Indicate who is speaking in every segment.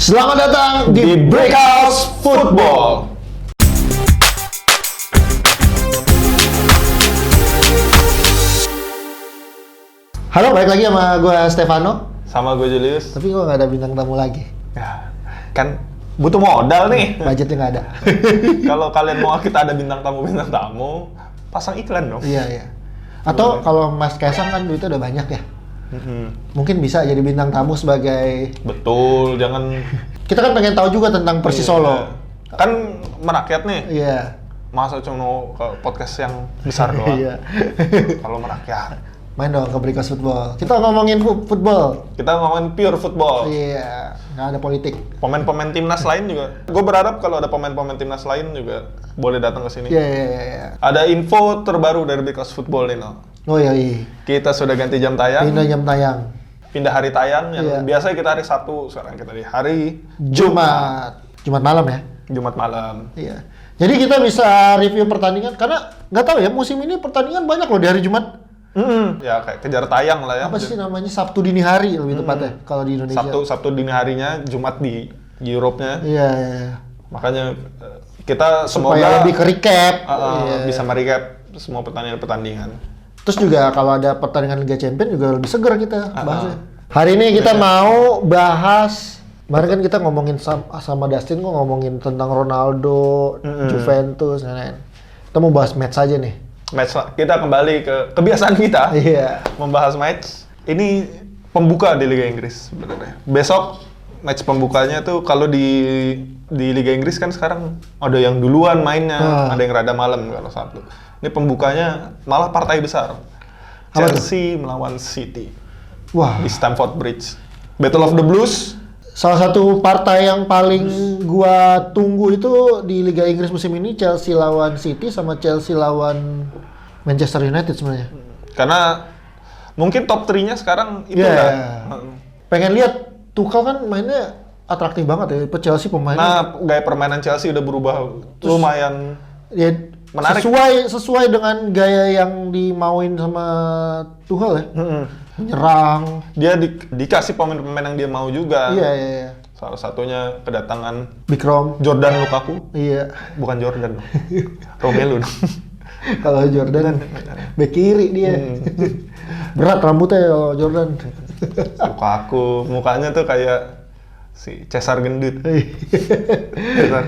Speaker 1: Selamat datang di
Speaker 2: Breakhouse Football.
Speaker 1: Halo, balik lagi sama gue Stefano.
Speaker 2: Sama gue Julius.
Speaker 1: Tapi gue nggak ada bintang tamu lagi.
Speaker 2: Ya, kan butuh modal nih.
Speaker 1: Budgetnya nggak ada.
Speaker 2: Kalau kalian mau kita ada bintang tamu, pasang iklan dong.
Speaker 1: Iya, iya. Atau kalau Mas Kaisang kan duitnya udah banyak ya. Mungkin bisa jadi bintang tamu sebagai...
Speaker 2: Betul, jangan...
Speaker 1: Kita kan pengen tahu juga tentang Persis Solo.
Speaker 2: Kan merakyat nih.
Speaker 1: Iya.
Speaker 2: Masa cuma ke podcast yang besar doang.
Speaker 1: Iya.
Speaker 2: Kalau merakyat.
Speaker 1: Main dong ke Breakhouse Football. Kita ngomongin football.
Speaker 2: Kita ngomongin pure football.
Speaker 1: Iya, nggak ada politik.
Speaker 2: Pemain-pemain timnas lain juga. Gue berharap kalau ada pemain-pemain timnas lain juga boleh datang ke sini.
Speaker 1: Iya, iya, iya.
Speaker 2: Ada info terbaru dari Breakhouse Football nih, no.
Speaker 1: Oh iya, iya.
Speaker 2: Kita sudah ganti jam tayang.
Speaker 1: Pindah jam tayang.
Speaker 2: Pindah hari tayang yang
Speaker 1: Iya.
Speaker 2: biasanya kita hari Sabtu, sekarang kita di hari
Speaker 1: Jumat malam ya.
Speaker 2: Jumat malam.
Speaker 1: Iya. Jadi kita bisa review pertandingan karena nggak tahu ya musim ini pertandingan banyak loh di hari Jumat.
Speaker 2: Ya kayak kejar tayang lah ya.
Speaker 1: Apa sih namanya Sabtu dini hari lebih tepatnya kalau di Indonesia.
Speaker 2: Sabtu dini harinya, Jumat di Europe-nya.
Speaker 1: Iya, iya, iya.
Speaker 2: Makanya kita
Speaker 1: Supaya
Speaker 2: semoga
Speaker 1: lebih ke recap. Iya.
Speaker 2: bisa merecap semua pertandingan-pertandingan.
Speaker 1: Terus juga kalau ada pertandingan Liga Champions juga lebih seger kita bahasnya. Hari ini kita mau bahas. Kemarin kan kita ngomongin sama Dustin kok ngomongin tentang Ronaldo, Juventus, lain-lain. Kita mau bahas match aja nih.
Speaker 2: Match, kita kembali ke kebiasaan kita.
Speaker 1: Iya.
Speaker 2: Membahas match. Ini pembuka di Liga Inggris sebenarnya. Besok match pembukanya tuh kalau di Liga Inggris kan sekarang ada yang duluan mainnya, ada yang rada malam kalau Sabtu. Ini pembukanya malah partai besar.
Speaker 1: Apa
Speaker 2: Chelsea melawan City
Speaker 1: Wah.
Speaker 2: di Stamford Bridge. Battle of the Blues.
Speaker 1: Salah satu partai yang paling gua tunggu itu di Liga Inggris musim ini Chelsea lawan City sama Chelsea lawan Manchester United sebenarnya.
Speaker 2: Karena mungkin top 3-nya sekarang itu
Speaker 1: Iya.
Speaker 2: kan.
Speaker 1: Pengen lihat Tuchel kan mainnya atraktif banget ya. Chelsea pemainnya.
Speaker 2: Nah, gaya permainan Chelsea udah berubah lumayan
Speaker 1: Ya,
Speaker 2: menarik.
Speaker 1: sesuai dengan gaya yang dimauin sama Tuchel ya. Menyerang.
Speaker 2: Dia dikasih pemain-pemain yang dia mau juga.
Speaker 1: Iya, iya, iya.
Speaker 2: Salah satunya kedatangan
Speaker 1: Big Rom.
Speaker 2: Jordan Lukaku.
Speaker 1: Iya.
Speaker 2: Bukan Jordan dong. Romelu dong.
Speaker 1: Kalau Jordan bek kiri dia. Berat rambutnya kalau Jordan.
Speaker 2: Lukaku, mukanya tuh kayak si Cesar gendut. Cesar.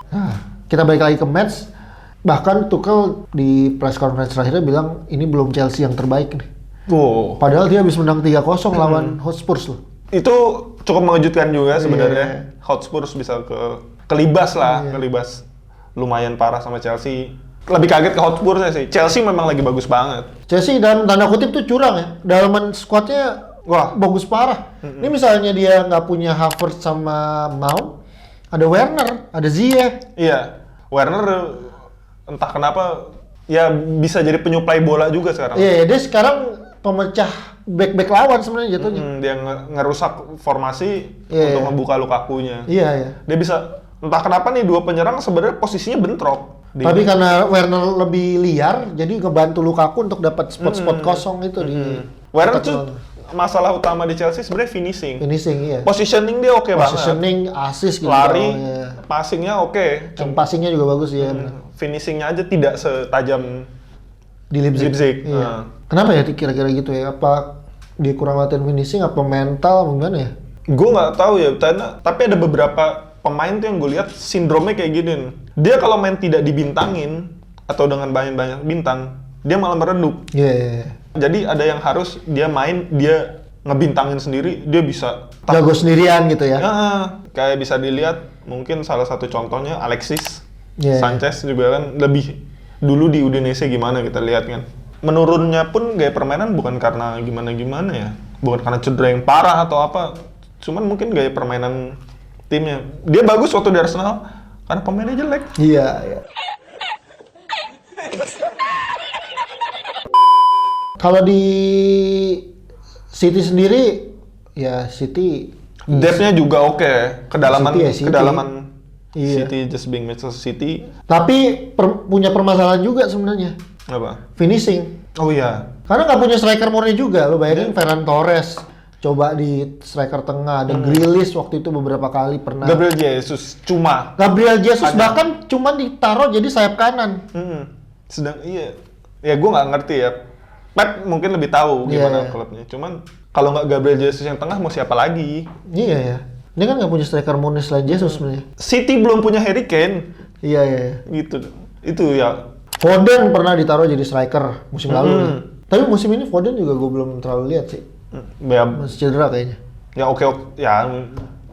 Speaker 1: Nah, kita balik lagi ke match. Bahkan Tuchel di press conference terakhirnya bilang ini belum Chelsea yang terbaik nih.
Speaker 2: Oh,
Speaker 1: Padahal dia habis menang 3-0 lawan Hotspur loh.
Speaker 2: itu cukup mengejutkan juga sebenarnya. Hotspur bisa kelibas lah, kelibas lumayan parah sama Chelsea. Lebih kaget ke Hotspur sih. Chelsea memang lagi bagus banget.
Speaker 1: Chelsea dalam tanda kutip tuh curang ya. Dalaman squadnya wah bagus parah. Ini misalnya dia nggak punya Havertz sama Mount, ada Werner, ada Ziyech.
Speaker 2: Iya, Werner entah kenapa ya bisa jadi penyuplai bola juga sekarang.
Speaker 1: Iya, dia sekarang pemecah back lawan sebenarnya jatuhnya.
Speaker 2: Dia ngerusak formasi
Speaker 1: Iya,
Speaker 2: untuk
Speaker 1: iya.
Speaker 2: membuka Lukakunya.
Speaker 1: Iya, iya.
Speaker 2: Dia bisa entah kenapa nih dua penyerang sebenarnya posisinya bentrok.
Speaker 1: Tapi karena Werner lebih liar, jadi ngebantu Lukaku untuk dapat spot-spot kosong itu di
Speaker 2: Werner
Speaker 1: kotak
Speaker 2: tuh
Speaker 1: penalti.
Speaker 2: masalah utama di Chelsea sebenarnya finishing.
Speaker 1: Finishing iya.
Speaker 2: Positioning dia oke banget.
Speaker 1: Positioning, assist gitu.
Speaker 2: Lari,
Speaker 1: ya.
Speaker 2: passingnya oke.
Speaker 1: Dan passingnya juga bagus ya. benar.
Speaker 2: Finishingnya aja tidak setajam
Speaker 1: Di Leipzig.
Speaker 2: Leipzig.
Speaker 1: Iya.
Speaker 2: Nah.
Speaker 1: Kenapa ya kira-kira gitu ya? Apa dia kurang latihan finishing? Apa mental? Gimana ya?
Speaker 2: Gue nggak tahu ya, tapi ada beberapa pemain tuh yang gue lihat sindromnya kayak gini. Dia kalau main tidak dibintangin atau dengan banyak bintang, dia malah meredup.
Speaker 1: Iya. Yeah, yeah.
Speaker 2: Jadi ada yang harus dia main, dia ngebintangin sendiri, dia bisa
Speaker 1: Jago sendirian gitu ya?
Speaker 2: Ya, kayak bisa dilihat mungkin salah satu contohnya Alexis
Speaker 1: Yeah.
Speaker 2: Sanchez juga kan lebih dulu di Udinese gimana kita lihat kan. Menurunnya pun gaya permainan bukan karena gimana ya, bukan karena cedera yang parah atau apa, cuman mungkin gaya permainan timnya. Dia bagus waktu di Arsenal karena pemainnya jelek.
Speaker 1: Iya. Iya. Kalau di City sendiri, ya City
Speaker 2: Depth-nya juga oke, kedalaman
Speaker 1: City ya, City.
Speaker 2: kedalaman
Speaker 1: Iya.
Speaker 2: City just being Manchester City.
Speaker 1: tapi punya permasalahan juga sebenarnya.
Speaker 2: Apa?
Speaker 1: Finishing.
Speaker 2: Oh iya.
Speaker 1: Karena nggak punya striker murni juga. Lo bayangin Ferran Torres, coba di striker tengah, ada Grealish waktu itu beberapa kali pernah.
Speaker 2: Gabriel Jesus
Speaker 1: Gabriel Jesus
Speaker 2: hanya.
Speaker 1: bahkan cuma ditaruh jadi sayap kanan.
Speaker 2: Sedang ya gue nggak ngerti ya. Pep mungkin lebih tahu gimana klubnya. Cuman kalau nggak Gabriel Jesus yang tengah mau siapa lagi?
Speaker 1: Iya ya. Ini kan nggak punya striker murni selain Jesus sebenarnya.
Speaker 2: City belum punya Harry Kane.
Speaker 1: Iya.
Speaker 2: Gitu. Itu ya.
Speaker 1: Foden pernah ditaruh jadi striker musim lalu. Ya. Tapi musim ini Foden juga gue belum terlalu lihat sih.
Speaker 2: Ya,
Speaker 1: Masih cedera kayaknya.
Speaker 2: ya oke. Ya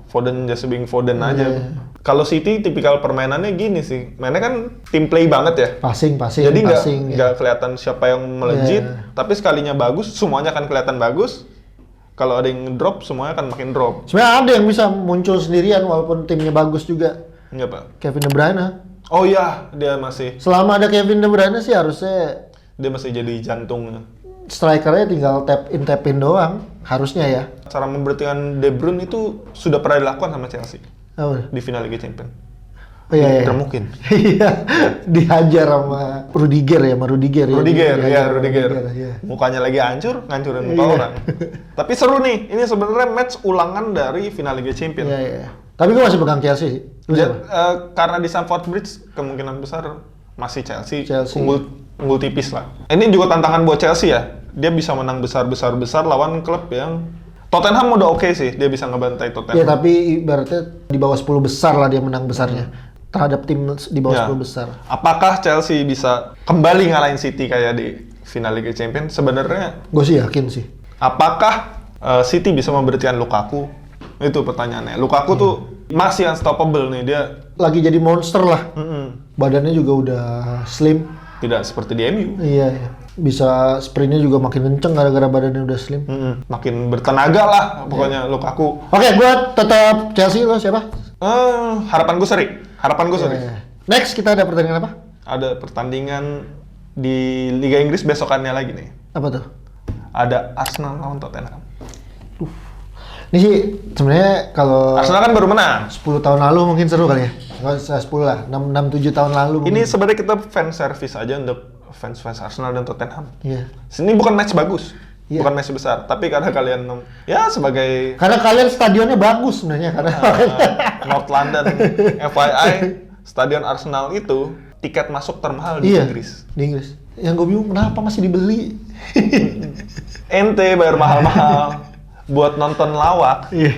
Speaker 2: Foden just being Foden aja. Kalau City tipikal permainannya gini sih. Mainnya kan team play banget ya.
Speaker 1: Passing.
Speaker 2: Jadi
Speaker 1: passing,
Speaker 2: nggak kelihatan siapa yang melejit, tapi sekalinya bagus, semuanya akan kelihatan bagus. Kalau ada yang drop, semuanya akan makin drop.
Speaker 1: Sebenarnya ada yang bisa muncul sendirian walaupun timnya bagus juga.
Speaker 2: Iya Pak.
Speaker 1: Kevin De Bruyne.
Speaker 2: Oh iya, dia masih
Speaker 1: Selama ada Kevin De Bruyne sih harusnya
Speaker 2: jadi jantungnya.
Speaker 1: strikernya tinggal tap in doang, harusnya ya.
Speaker 2: Cara memberhentikan De Bruyne itu sudah pernah dilakukan sama Chelsea
Speaker 1: Oh,
Speaker 2: di final Liga Champions.
Speaker 1: iya.
Speaker 2: Tidak mungkin.
Speaker 1: Iya, dihajar sama Rudiger.
Speaker 2: Rudiger.
Speaker 1: Iya.
Speaker 2: Mukanya lagi ngancurin muka orang. Tapi seru nih, ini sebenarnya match ulangan dari final Liga Champions.
Speaker 1: Iya. Tapi gue masih pegang Chelsea sih. Lu siapa?
Speaker 2: Karena di Stamford Bridge kemungkinan besar masih Chelsea.
Speaker 1: Chelsea.
Speaker 2: Unggul tipis lah. Ini juga tantangan buat Chelsea ya. Dia bisa menang besar lawan klub yang Tottenham udah oke sih, dia bisa ngebantai Tottenham.
Speaker 1: Ya tapi ibaratnya di bawah 10 besar lah dia menang besarnya. Terhadap tim di bawah 10 besar.
Speaker 2: Apakah Chelsea bisa kembali ngalahin City kayak di final Liga Champions? Sebenarnya
Speaker 1: Gue sih yakin sih.
Speaker 2: apakah City bisa memberhentikan Lukaku? Itu pertanyaannya. Lukaku tuh masih unstoppable nih, dia
Speaker 1: Lagi jadi monster lah. Badannya juga udah slim.
Speaker 2: tidak seperti di MU.
Speaker 1: Iya. Bisa sprintnya juga makin kenceng gara-gara badannya udah slim.
Speaker 2: Makin bertenaga lah pokoknya Lukaku.
Speaker 1: Oke, gue tetap Chelsea. Lo siapa?
Speaker 2: Harapan gue seri.
Speaker 1: Next kita ada pertandingan apa?
Speaker 2: Ada pertandingan di Liga Inggris besokannya lagi nih.
Speaker 1: Apa tuh?
Speaker 2: Ada Arsenal lawan Tottenham.
Speaker 1: Ini sih sebenarnya kalau
Speaker 2: Arsenal kan baru menang.
Speaker 1: 10 tahun lalu mungkin seru kali ya. Nggak usah 10 lah, 6-7 tahun lalu mungkin.
Speaker 2: Ini sebenarnya kita fan service aja untuk fans Arsenal dan Tottenham.
Speaker 1: Iya.
Speaker 2: Ini bukan match bagus.
Speaker 1: Iya.
Speaker 2: Bukan match besar, tapi karena kalian ya sebagai
Speaker 1: Karena kalian stadionnya bagus sebenarnya karena
Speaker 2: North London, FYI, stadion Arsenal itu tiket masuk termahal di Inggris.
Speaker 1: Di Inggris. Yang gue bingung kenapa masih dibeli.
Speaker 2: Ente bayar mahal-mahal buat nonton lawak.
Speaker 1: Iya.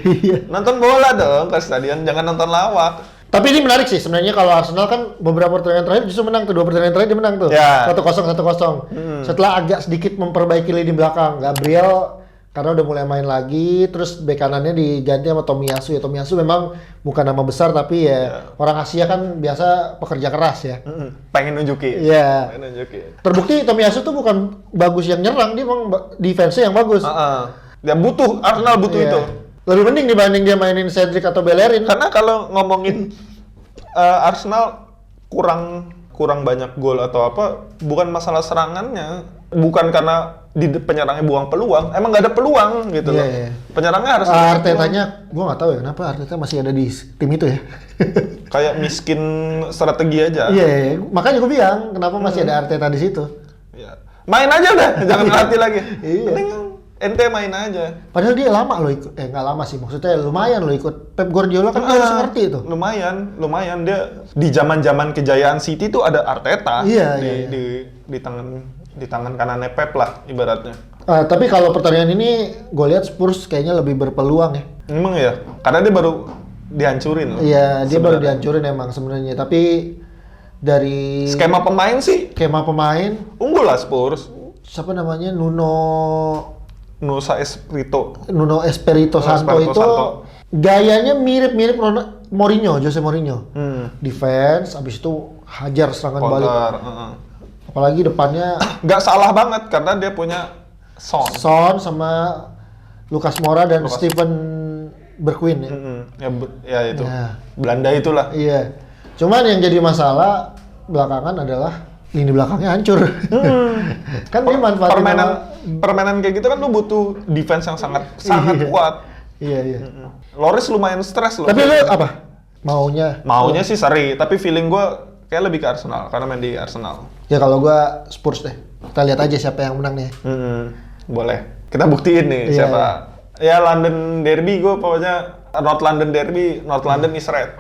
Speaker 2: Nonton bola dong ke stadion, jangan nonton lawak.
Speaker 1: Tapi ini menarik sih sebenarnya kalau Arsenal kan beberapa pertandingan terakhir justru menang tuh, 2 pertandingan terakhir dia menang tuh.
Speaker 2: Ya.
Speaker 1: 1-0. Setelah agak sedikit memperbaiki lini belakang, Gabriel karena udah mulai main lagi, terus bek kanannya diganti sama Tomiyasu. Ya Tomiyasu memang bukan nama besar tapi ya orang Asia kan biasa pekerja keras ya.
Speaker 2: Pengen nunjukin.
Speaker 1: Iya.
Speaker 2: Pengen nunjukin.
Speaker 1: Terbukti Tomiyasu tuh bukan bagus yang nyerang, dia memang defense-nya yang bagus.
Speaker 2: Ya butuh, Arsenal butuh
Speaker 1: Iya.
Speaker 2: itu.
Speaker 1: Lebih mending dibanding dia mainin Cedric atau Bellerin.
Speaker 2: Karena kalau ngomongin Arsenal kurang banyak gol atau apa, bukan masalah serangannya, bukan karena di penyerangnya buang peluang, emang nggak ada peluang gitu loh.
Speaker 1: Iya.
Speaker 2: Penyerangnya harus
Speaker 1: Artetanya, gue nggak tahu ya kenapa Arteta masih ada di tim itu ya.
Speaker 2: kayak miskin strategi aja.
Speaker 1: Iya, makanya gue bilang kenapa masih ada Arteta di situ.
Speaker 2: Ya. Main aja udah, jangan ngelatih lagi.
Speaker 1: Iya.
Speaker 2: Mending ente main aja.
Speaker 1: Padahal dia lama loh ikut, nggak lama sih, maksudnya lumayan loh ikut Pep Guardiola kan harus ngerti itu.
Speaker 2: Lumayan dia di zaman kejayaan City tuh ada Arteta.
Speaker 1: Iya.
Speaker 2: Di tangan kanannya Pep lah ibaratnya.
Speaker 1: Tapi kalau pertandingan ini gue lihat Spurs kayaknya lebih berpeluang ya.
Speaker 2: Emang ya, karena dia baru dihancurin loh.
Speaker 1: Iya, dia baru
Speaker 2: sebenarnya.
Speaker 1: dihancurin emang sebenarnya. Tapi dari
Speaker 2: Skema pemain sih
Speaker 1: pemain,
Speaker 2: unggul lah Spurs.
Speaker 1: siapa namanya Nuno Espirito Santo itu gayanya mirip Jose Mourinho. Defense, abis itu hajar serangan balik. Apalagi depannya
Speaker 2: Nggak salah banget karena dia punya
Speaker 1: Son sama Lucas Moura dan Steven Bergwijn ya.
Speaker 2: Ya itu.
Speaker 1: Ya.
Speaker 2: Belanda itulah.
Speaker 1: Iya. Cuman yang jadi masalah belakangan adalah lini belakangnya hancur. Kan dia manfaatin
Speaker 2: permainan kayak gitu kan lu butuh defense yang sangat kuat.
Speaker 1: Iya.
Speaker 2: Loris lumayan stres loh.
Speaker 1: Tapi lu apa? Maunya
Speaker 2: sih seri, tapi feeling gua kayak lebih ke Arsenal karena main di Arsenal.
Speaker 1: Ya kalau gua Spurs deh. Kita lihat aja siapa yang menang nih.
Speaker 2: Boleh. Kita buktiin nih
Speaker 1: Iya,
Speaker 2: siapa Ya London Derby gue pokoknya North London Derby, North London is red.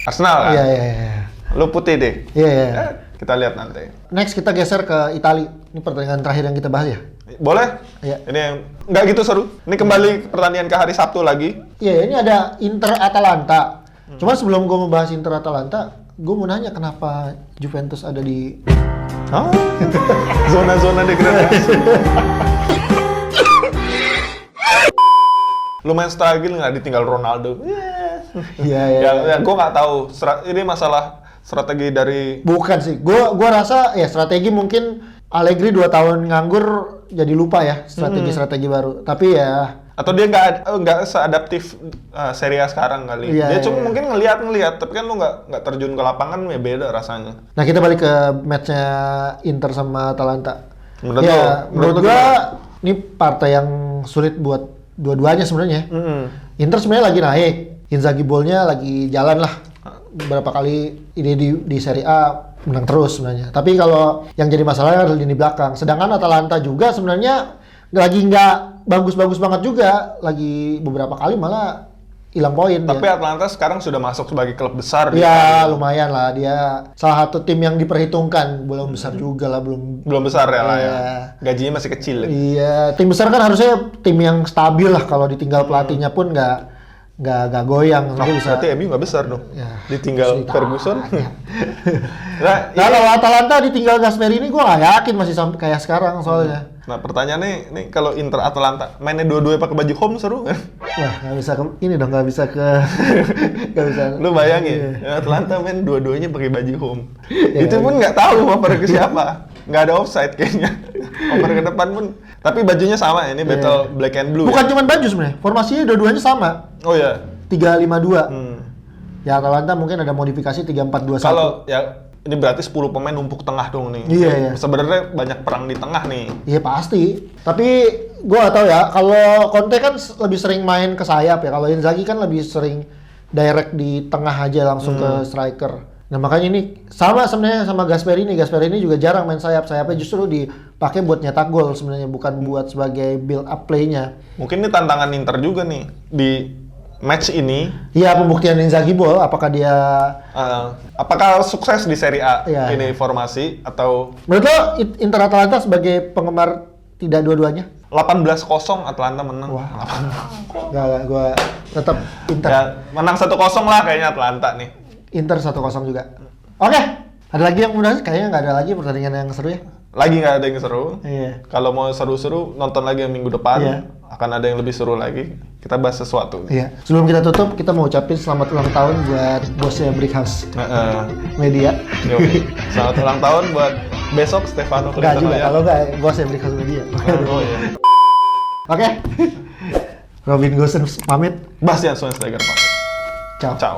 Speaker 2: Arsenal kan?
Speaker 1: Iya.
Speaker 2: Lu putih deh.
Speaker 1: Iya.
Speaker 2: Kita lihat nanti.
Speaker 1: Next kita geser ke Italia. Ini pertandingan terakhir yang kita bahas ya.
Speaker 2: Boleh?
Speaker 1: Iya.
Speaker 2: Ini yang nggak gitu seru. Ini kembali pertandingan ke hari Sabtu lagi.
Speaker 1: Iya, ini ada Inter Atalanta. Cuma sebelum gue membahas Inter Atalanta, gue mau nanya kenapa Juventus ada di
Speaker 2: Zona-zona degradasi. Lumayan struggle nggak ditinggal Ronaldo.
Speaker 1: Iya.
Speaker 2: Ya gue nggak tahu. Ini masalah strategi dari.
Speaker 1: Bukan sih, gue rasa ya strategi mungkin Allegri 2 tahun nganggur jadi lupa ya strategi baru. Tapi ya.
Speaker 2: Atau dia nggak seadaptif Serie A sekarang kali.
Speaker 1: Iya,
Speaker 2: Dia cuma
Speaker 1: iya.
Speaker 2: mungkin ngeliat, tapi kan lu nggak terjun ke lapangan ya beda rasanya.
Speaker 1: Nah kita balik ke matchnya Inter sama Atalanta.
Speaker 2: Menurut
Speaker 1: Menurut
Speaker 2: lu
Speaker 1: gue
Speaker 2: gimana?
Speaker 1: ini partai yang sulit buat dua-duanya sebenarnya. Inter sebenarnya lagi naik, Inzaghi ball-nya lagi jalan lah. Beberapa kali ini di Serie A menang terus sebenarnya. Tapi kalau yang jadi masalah adalah lini belakang. Sedangkan Atalanta juga sebenarnya lagi nggak bagus-bagus banget juga. Lagi beberapa kali malah hilang poin.
Speaker 2: Tapi
Speaker 1: dia.
Speaker 2: Atlanta sekarang sudah masuk sebagai klub besar. di
Speaker 1: Ya
Speaker 2: Italia.
Speaker 1: lumayan lah, dia salah satu tim yang diperhitungkan. Belum besar juga lah,
Speaker 2: Belum besar ya lah ya.
Speaker 1: Iya.
Speaker 2: Gajinya masih kecil. Ya.
Speaker 1: Iya, tim besar kan harusnya tim yang stabil lah. Kalau ditinggal pelatihnya pun nggak goyang. Nanti bisa.
Speaker 2: Berarti MU nggak besar dong.
Speaker 1: Ya,
Speaker 2: Ditinggal
Speaker 1: cerita.
Speaker 2: Ferguson. Nah,
Speaker 1: Nah, kalau Atalanta ditinggal Gasperini, gue nggak yakin masih sampai kayak sekarang soalnya.
Speaker 2: Nah pertanyaannya nih kalau Inter Atalanta mainnya dua-duanya pakai baju home seru kan?
Speaker 1: Wah, nggak bisa ke ini dong, nggak bisa ke nggak bisa.
Speaker 2: Lu bayangin Atalanta main dua-duanya pakai baju home.
Speaker 1: Iya.
Speaker 2: Itu pun nggak tahu oper ke siapa. Nggak ada offside kayaknya. Oper ke depan pun. Tapi bajunya sama ini battle black and blue.
Speaker 1: Bukan
Speaker 2: Ya?
Speaker 1: cuma baju sebenarnya, formasinya dua-duanya sama.
Speaker 2: Oh ya.
Speaker 1: 3-5-2. Ya Atalanta mungkin ada modifikasi 3-4-2-1.
Speaker 2: Kalau ya ini berarti 10 pemain numpuk tengah dong nih.
Speaker 1: Iya.
Speaker 2: Sebenarnya banyak perang di tengah nih.
Speaker 1: Iya pasti. Tapi gue gak tahu ya. Kalau Conte kan lebih sering main ke sayap ya. Kalau Inzaghi kan lebih sering direct di tengah aja langsung ke striker. Nah makanya ini sama sebenarnya sama Gasperini. Gasperini juga jarang main sayap. Sayapnya justru dipakai buat nyetak gol sebenarnya, bukan buat sebagai build up play-nya.
Speaker 2: Mungkin ini tantangan Inter juga nih di match ini.
Speaker 1: Iya, pembuktian Inzaghi ball. Apakah dia
Speaker 2: Apakah sukses di Serie A
Speaker 1: Iya.
Speaker 2: ini formasi atau
Speaker 1: menurut lo Inter Atalanta sebagai penggemar tidak dua-duanya?
Speaker 2: 18-0 Atlanta menang.
Speaker 1: Wah. Gak, gue tetap Inter.
Speaker 2: Ya, menang 1-0 lah kayaknya Atlanta nih.
Speaker 1: Inter 1-0 juga. Oke, ada lagi yang mudah? Kayaknya nggak ada lagi pertandingan yang seru ya?
Speaker 2: Lagi nggak ada yang seru.
Speaker 1: Iya.
Speaker 2: Kalau mau seru-seru nonton lagi yang minggu depan.
Speaker 1: Iya.
Speaker 2: Akan ada yang lebih seru lagi. Kita bahas sesuatu.
Speaker 1: Iya. Sebelum kita tutup, kita mau ucapin selamat ulang tahun buat bosnya Brick House Media.
Speaker 2: Yuk, selamat ulang tahun buat besok Stefano
Speaker 1: Enggak juga,
Speaker 2: ya.
Speaker 1: kalau enggak bosnya Brick House Media.
Speaker 2: Oh iya.
Speaker 1: Oke. Robin Gosens pamit.
Speaker 2: Bastian Schweinsteiger Pak.
Speaker 1: Ciao.
Speaker 2: Ciao.